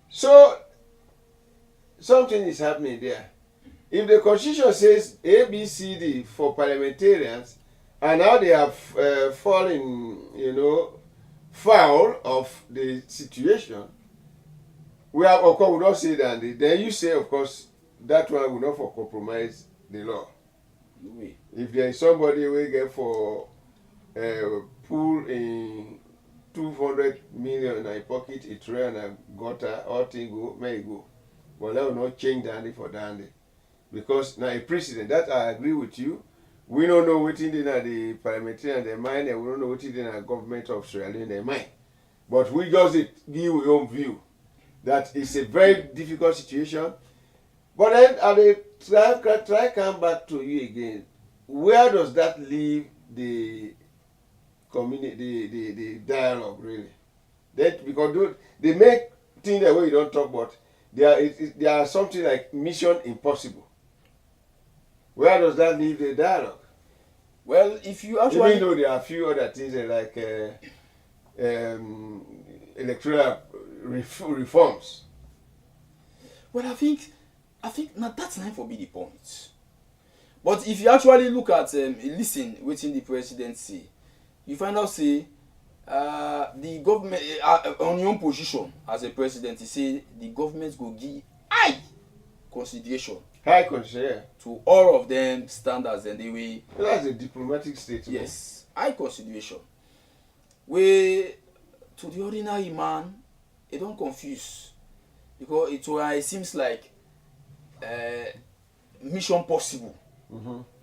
B: So something is happening there. If the Constitution says A, B, C, D for parliamentarians, and now they have fallen, foul of the situation, we have, of course, we don't say that. Then you say, of course, that one will not for compromise the law.
C: Oui.
B: If there is somebody we get for pool in 200 million in a pocket, it ran a gutter, all thing go, may go. But that will not change dandy for dandy. Because now a precedent, that I agree with you. We don't know what in the parliamentarian their mind, and we don't know what in the government of Sierra Leone their mind. But we just give our own view. That it's a very difficult situation. But then I will try come back to you again. Where does that leave the community, the dialogue really? That because they make things that way you don't talk about. There are something like mission impossible. Where does that leave the dialogue?
C: Well, if you actually,
B: even though there are a few other things like electoral reforms.
C: Well, I think now that's not for me the point. But if you actually look at listen wetin the president say, you find out say the government on your own position as a president, he say the government go give high consideration to all of them standards, and they will.
B: That's a diplomatic statement.
C: Yes, high consideration. Wey to the ordinary man, it don't confuse, because it seems like mission possible.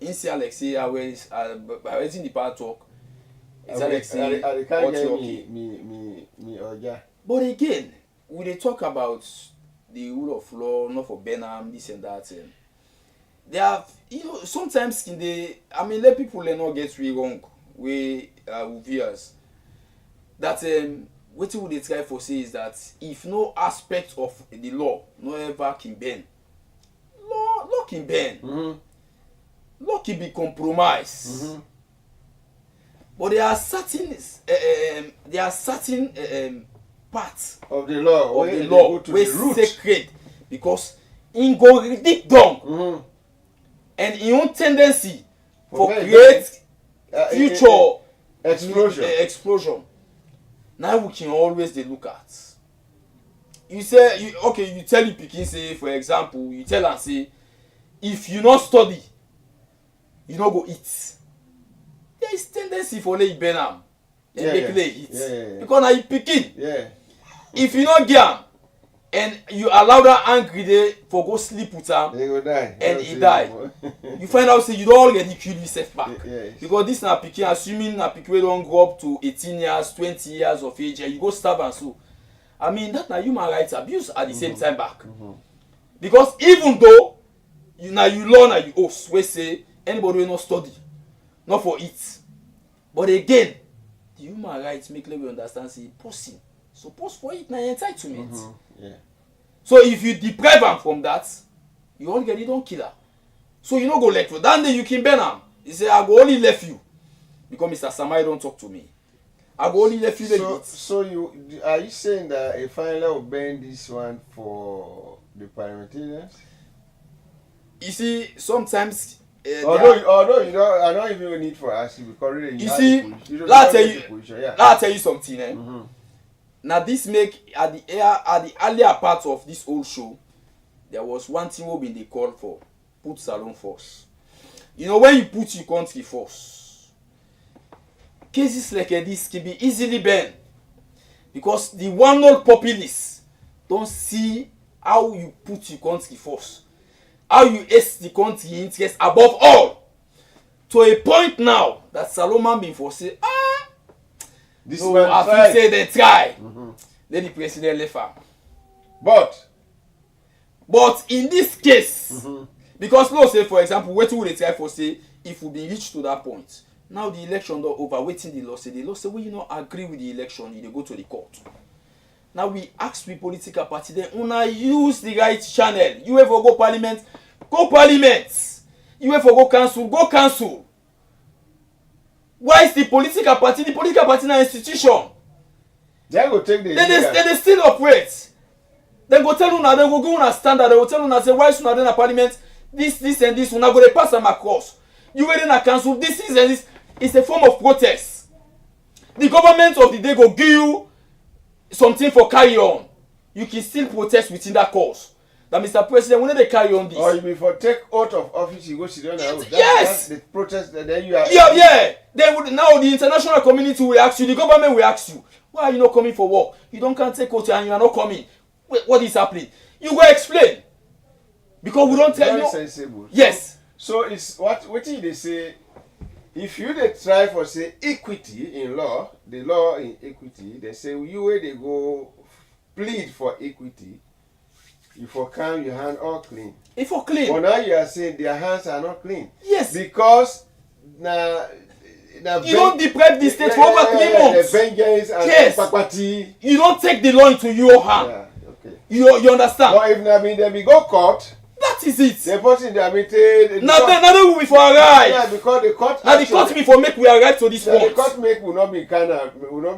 C: Instead, like say I was in the power talk. It's like say but again, we dey talk about the rule of law, not for Benham, this and that. They have, sometimes in the, let people not get me wrong, with viewers, that what we dey try for say is that if no aspect of the law no ever can bend, law can bend, law can be compromised. But there are certain parts
B: of the law
C: wey sacred, because in go dig down and in own tendency for create future explosion. Now we can always dey look at. You say you tell your pikin say, for example, you tell am say if you not study, you no go eat. There is tendency for lay burn am and make lay eat because na you pikin. If you not get am and you allow that angry day for go sleep with am,
B: he go die
C: and he die, you find out say you don already kill yourself back. Because this na pikin, assuming na pikin wey don grow up to 18 years 20 years of age, and you go stab am so, that na human rights abuse at the same time back. Because even though you learn and you host wey say anybody wey no study not for it, but again the human rights make we understand say person suppose for it na entitlement. So if you deprive am from that, you already don kill her. So you no go let for that day you can burn am. He say I go only left you because Mr. Samai don't talk to me. I go only left you.
B: So are you saying that a final will burn this one for the parliamentarians?
C: You see, sometimes
B: although you don't, I don't even need for us because really
C: you see, I'll tell you something. Now this make at the earlier part of this whole show, there was one thing we been they call for put Salon first. When you put your country first, cases like this can be easily banned because the one old populace don't see how you put your country first, how you ace the country interest above all, to a point now that Salomon been for say
B: this
C: no, I say they try. Then the president left her. But in this case, because let's say for example, what would they try for say if we be reached to that point? Now the election don't over, waiting the law say well, you not agree with the election, you go to the court. Now we ask the political party, then una use the right channel. You ever go parliament? Go parliament. You ever go council? Go council. Why is the political party? The political party na institution.
B: They go take the.
C: They still operate. They go tell una, they go give una standard. They go tell una say why should una dey na parliament? This and this. Una go dey pass am across. You wey dey na council. This and this. It's a form of protest. The government of the day go give you something for carry on. You can still protest within that cause. That Mr. President, when they carry on this,
B: or you before take oath of office, you go sit down.
C: Yes.
B: That's the protest. Then you are.
C: Yeah. They would now the international community will ask you. The government will ask you, why are you not coming for work? You can't take oath and you are not coming. What is happening? You go explain. Because we don't tell you.
B: Very sensible.
C: Yes.
B: So it's what did they say? If you dey try for say equity in law, the law in equity, they say you where they go plead for equity. You for come your hand all clean.
C: If for clean.
B: But now you are saying their hands are not clean.
C: Yes.
B: Because
C: you don't deprive the state for over 3 months.
B: The vengeance and
C: yes. You don't take the law into your hand.
B: Yeah, okay.
C: You understand?
B: But if they be go court,
C: that is it.
B: The person they admitted.
C: Now they will be for arrive.
B: Yeah, because the court.
C: Now the court me for make we arrive to this point.
B: The court make will not be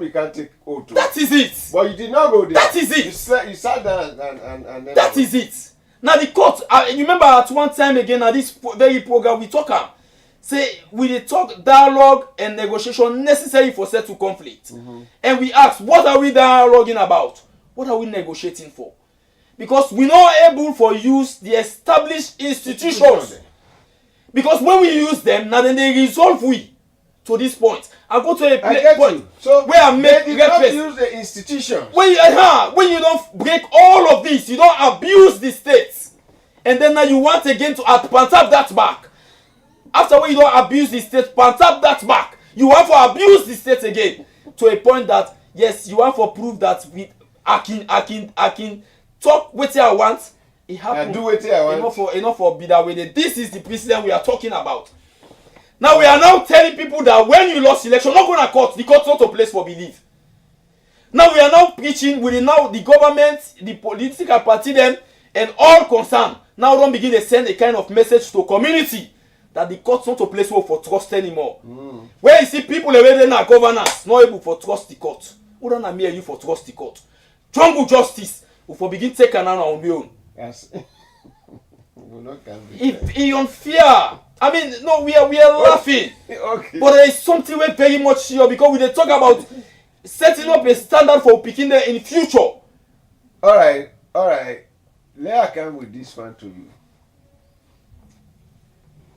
B: can take oath.
C: That is it.
B: But you did not go there.
C: That is it.
B: You sat down and then.
C: That is it. Now the court, you remember at one time again at this very program we talk am say we dey talk dialogue and negotiation necessary for settle conflict. And we ask, what are we dialoguing about? What are we negotiating for? Because we not able for use the established institutions. Because when we use them, now then they resolve we to this point. I go to a point
B: so
C: where I make
B: they did not use the institutions.
C: when you don't break all of this, you don't abuse the states, and then now you want again to pantap that back. After when you don't abuse the state, pantap that back, you want to abuse the state again to a point that yes, you want to prove that I can talk what I want. It happens.
B: Do what I want.
C: Enough for be that way. This is the president we are talking about. Now we are now telling people that when you lost election, not going to court. The court's not a place for belief. Now we are now preaching. Now the government, the political party, them and all concerned now don't begin to send a kind of message to community that the court's not a place for trust anymore. Where you see people already now governance not able for trust the court. Who don't me you for trust the court? Jungle justice will for begin take an honor on your own.
B: Yes.
C: If he unfair, I mean, no, we are laughing.
B: Okay.
C: But there is something we very much here because we dey talk about setting up a standard for picking them in future.
B: All right. Let I come with this one to you.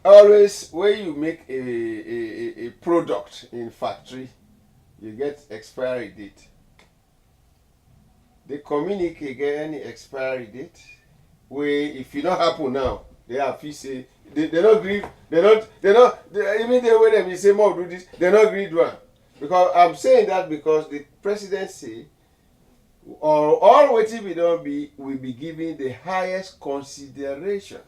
B: Always when you make a product in factory, you get expiry date. They communicate get any expiry date. Where if it don't happen now, they have to say they don't agree. Even the way they say more do this, they don't agree one. Because I'm saying that because the presidency or all what we don't be will be given the highest consideration.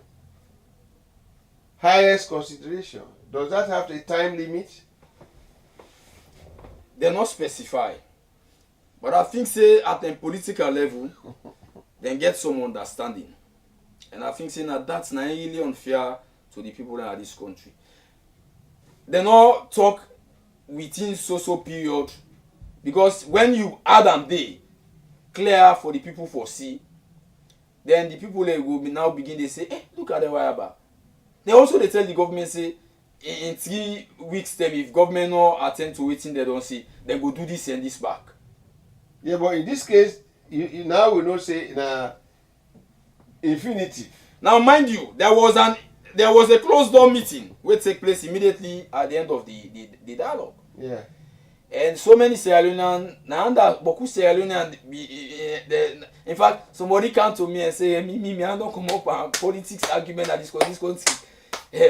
B: Highest consideration. Does that have a time limit?
C: They're not specified. But I think say at a political level, then get some understanding. And I think saying that that's not really unfair to the people that are this country. They not talk within so period because when you add them they clear for the people for see, then the people they will now begin to say, look at the wire. They also they tell the government say in 3 weeks time if government no attend to waiting they don't see, they go do this and this back.
B: Yeah, but in this case, you now will not say infinitive.
C: Now, mind you, there was a closed door meeting which take place immediately at the end of the dialogue.
B: Yeah.
C: And so many Sierra Leoneans, now beaucoup Sierra Leoneans, in fact, somebody came to me and say, me, I don't come up with politics argument at this country.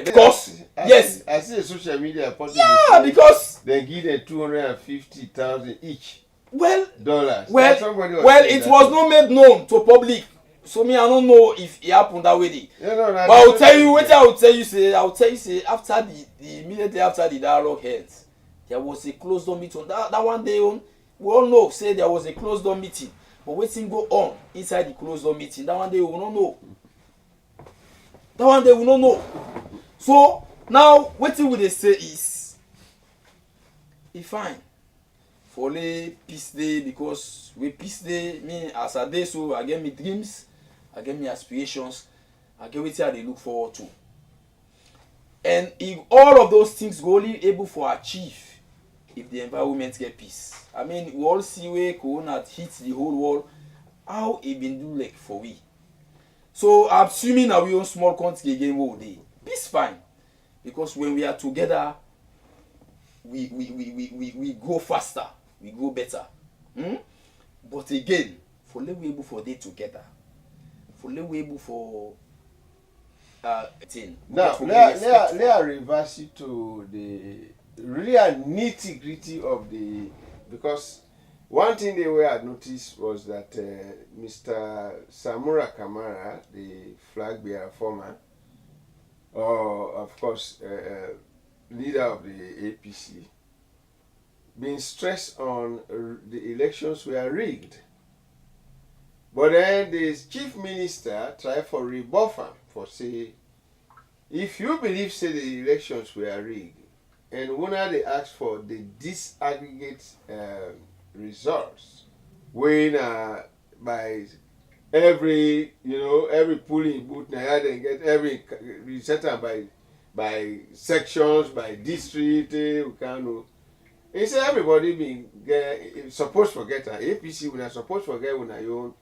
C: Because yes,
B: I see a social media.
C: Yeah, because
B: they give them $250,000 each.
C: Well,
B: dollars.
C: Well, it was not made known to public. So me, I don't know if it happened that way.
B: Yeah, no,
C: but I'll tell you what I'll tell you. Say after the immediately after the dialogue ends, there was a closed door meeting. That one day on, we all know say there was a closed door meeting. But what thing go on inside the closed door meeting? That one day we will not know. That one day we will not know. So now what will they say is, it's fine. For the peace day because with peace day, me as a day so I get me dreams, I get me aspirations, I get what I look forward to. And if all of those things go only able for achieve if the environment get peace. I mean we all see where Corona hits the whole world, how it been do like for we. So I'm assuming that we own small country again all day. Peace fine. Because when we are together, we go faster. We go better. But again, for let we able for day together, for let we able for thing.
B: Now let reverse it to the real nitty gritty of the, because one thing they were had noticed was that Mr. Samura Kamara, the flag bearer former, of course leader of the APC, being stressed on the elections were rigged. But then the chief minister tried for rebuff him for say, if you believe say the elections were rigged, and when they asked for the disaggregate results, when by every every polling booth now they get every we set am by sections, by district. We can know. He say everybody be suppose forget am. APC una suppose forget una your own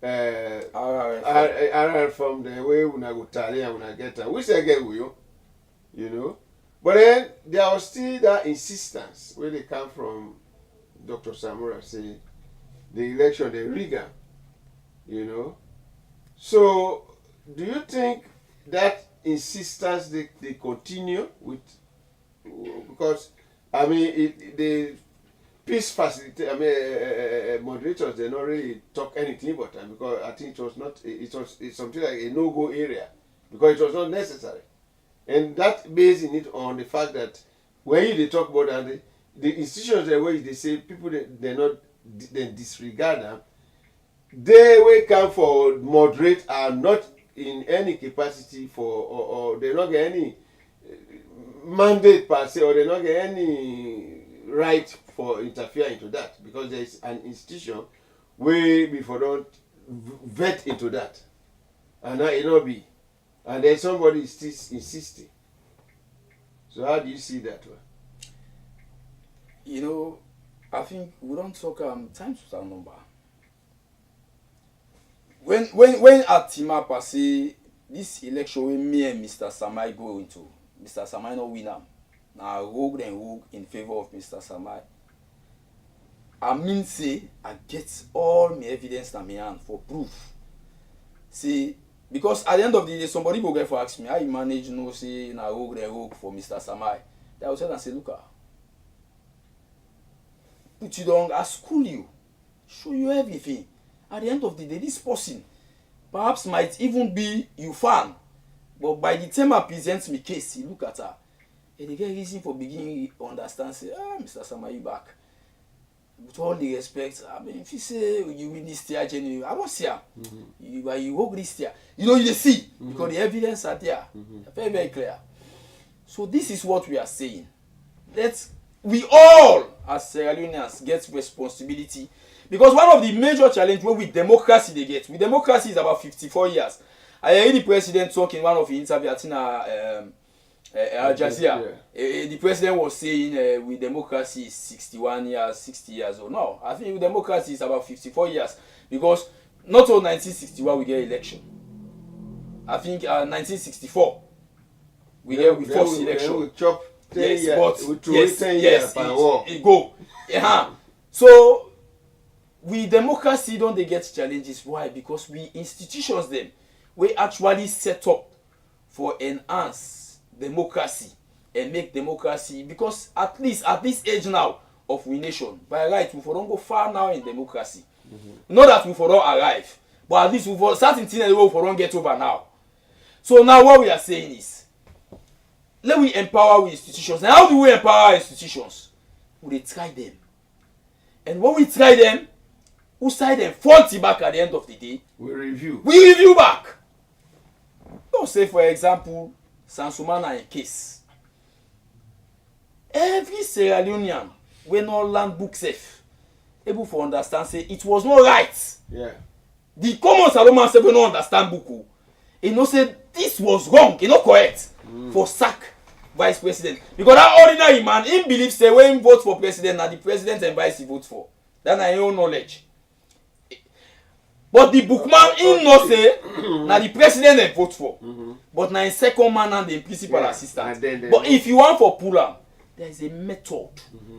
B: RR from the way una go tally and una get am. We say get we you know. But then there was still that insistence where they come from Dr. Samura say the election they rig am, you know. So do you think that insistence they continue with, because I mean the peace facility moderators they not really talk anything about them, because I think it's something like a no-go area because it was not necessary, and that basing it on the fact that when they talk about that the institutions the way they say people they disregard them, they will come for moderate are not in any capacity for or they not get any mandate per se, or they not get any right for interfere into that, because there is an institution where before don't vet into that, and now it not be, and then somebody is still insisting. So how do you see that one?
C: You know, I think we don't talk times without number. When Atima passé this election when me and Mr. Samai go into, Mr. Samai no win am. Now rogue and rogue in favor of Mr. Samai. I mean say I get all my evidence na me hand for proof. See, because at the end of the day somebody go get for ask me how you manage no say na rogue and rogue for Mr. Samai. They will tell and say, look, put you down, I school you, show you everything. At the end of the day, this person perhaps might even be you fan, but by the time I present me case, you look at her, and they get reason for beginning to understand, say, Mr. Sama, you back. With all the respect, I mean, if you say you win this year, January, I don't see her. You work this year. You know, you see, because the evidence are there. Very, very clear. So this is what we are saying. That we all, as Sierra Leoneans, get responsibility. Because one of the major challenges with democracy they get, with democracy is about 54 years. I heard the president talk in one of the interviews at Al Jazeera. The president was saying with democracy is 61 years, 60 years old. No, I think with democracy is about 54 years. Because not all 1961 we get election. I think 1964 we get we first election.
B: We chop 10
C: yes,
B: years,
C: but
B: we throw 10 years per war.
C: It go. So with democracy don't they get challenges? Why? Because we institutions them we actually set up for enhance democracy and make democracy, because at least at this age now of we nation, by right we for don't go far now in democracy. Not that we for don't arrive, but at least we for certain things we for don't get over now. So now what we are saying is, let we empower we institutions. And how do we empower institutions? We try them. And when we try them, who side them 40 back at the end of the day?
B: We review.
C: We review back. Don't say, for example, Sansumana in case. Every Sierra Leonean, when all land book safe, able to understand, say it was not right.
B: Yeah.
C: The common Salomon say we don't understand book. He know say this was wrong, he not correct for sack vice president. Because that ordinary man, he believes say when he vote for president, now the president and vice he vote for. That's na his own knowledge. But the bookman, he know say now the president they vote for. But now in second man and the principal assistant. But if you want for pull-am, there is a method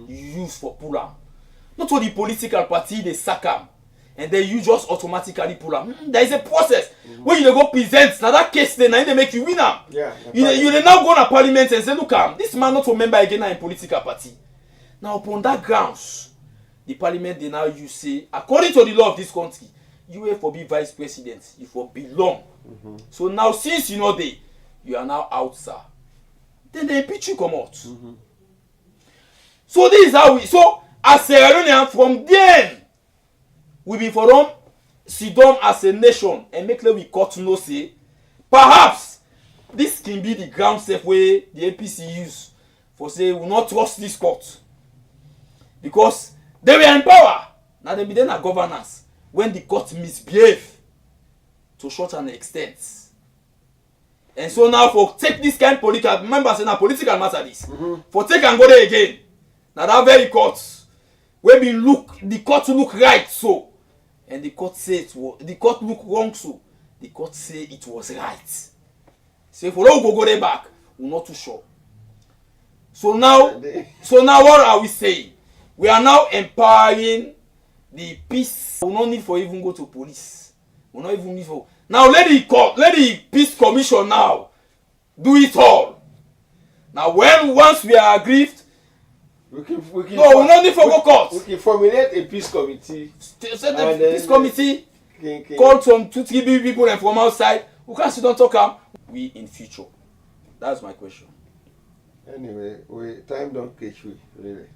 C: you use for pull-am. Not all the political party they sack am, and then you just automatically pull am. There is a process where you go present. Now that case then they make you win am. You now go to parliament and say, look this man not a member again in political party. Now upon that grounds, the parliament they now you say, according to the law of this country, you will for be vice president, you for belong. So now since you know they, you are now out, sir. Then they impeach you come out. So this is how we, so as Sierra Leonean from then, we be for them sit down as a nation and make them we cut no say. Perhaps this can be the ground safe way the APC use for say we will not trust this court. Because they were in power. Now they be then a governance when the court misbehave. to such an extent. And so now for take this kind of political, remember say na political matter this. For take and go there again. Now that very court, where we look, the court look right so, and the court say it was, the court look wrong so, the court say it was right. So if we don't go there back, we're not too sure. So now what are we saying? We are now empowering the peace. We don't need for even go to police. We don't even need for now. Let the peace commission now do it all. Now once we are aggrieved, we don't need for go court.
B: We can formulate a peace committee.
C: Set a peace committee. Call some 2-3 people and from outside. We can't sit down talk am. We in future. That's my question.
B: Anyway, time don't catch we really.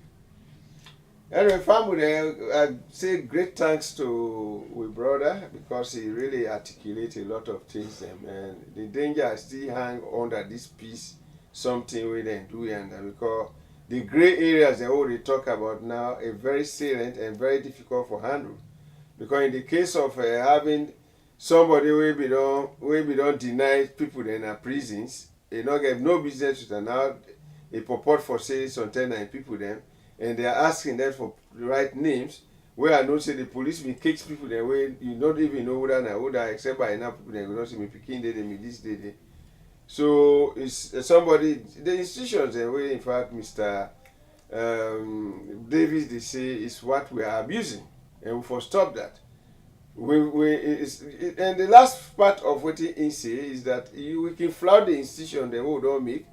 B: Anyway, family, I say great thanks to my brother because he really articulated a lot of things, and the danger I still hang under this piece, something we then do, and because the gray areas they already talk about now are very salient and very difficult for handle. Because in the case of having somebody we don't deny people in our prisons, they not get no business with an out a purport for say some 10 people them, and they are asking them for the right names. Where I know say the police will catch people the way you don't even know who that except by enough people they will not see me picking they me this day. So it's somebody the institutions the way in fact Mr. Davis they say is what we are abusing, and we for stop that. And the last part of what he say is that we can flout the institution they will don't make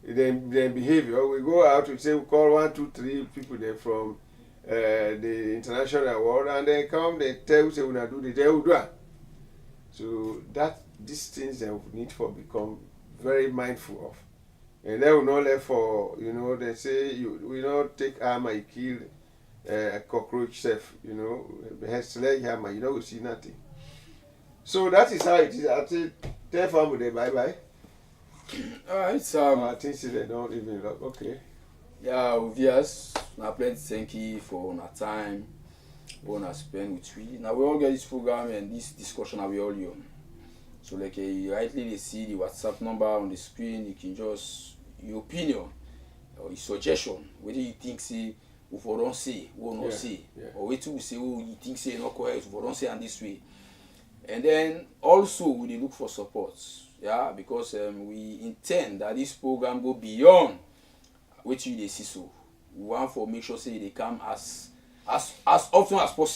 B: their behavior. We go out, we say we call 1, 2, 3 people there from the international world, and they come, they tell you say we not do the they will do it. So that these things they need for become very mindful of. And they will not let for they say we not take armor, you kill a cockroach self, has leg hammer, we see nothing. So that is how it is. I think tell family bye bye.
C: Alright,
B: I think they don't even look okay.
C: Yeah, viewers, now plenty thank you for our time, for our spend with we. Now we all get this program and this discussion are we all on. So like you rightly see the WhatsApp number on the screen, you can just your opinion or your suggestion, whether you think say we for don't say, we will not say, or wait till we say you think say not correct, we for don't say on this way. And then also we look for support. Yeah, because we intend that this program go beyond what you they see so. We want to make sure say they come as often as possible.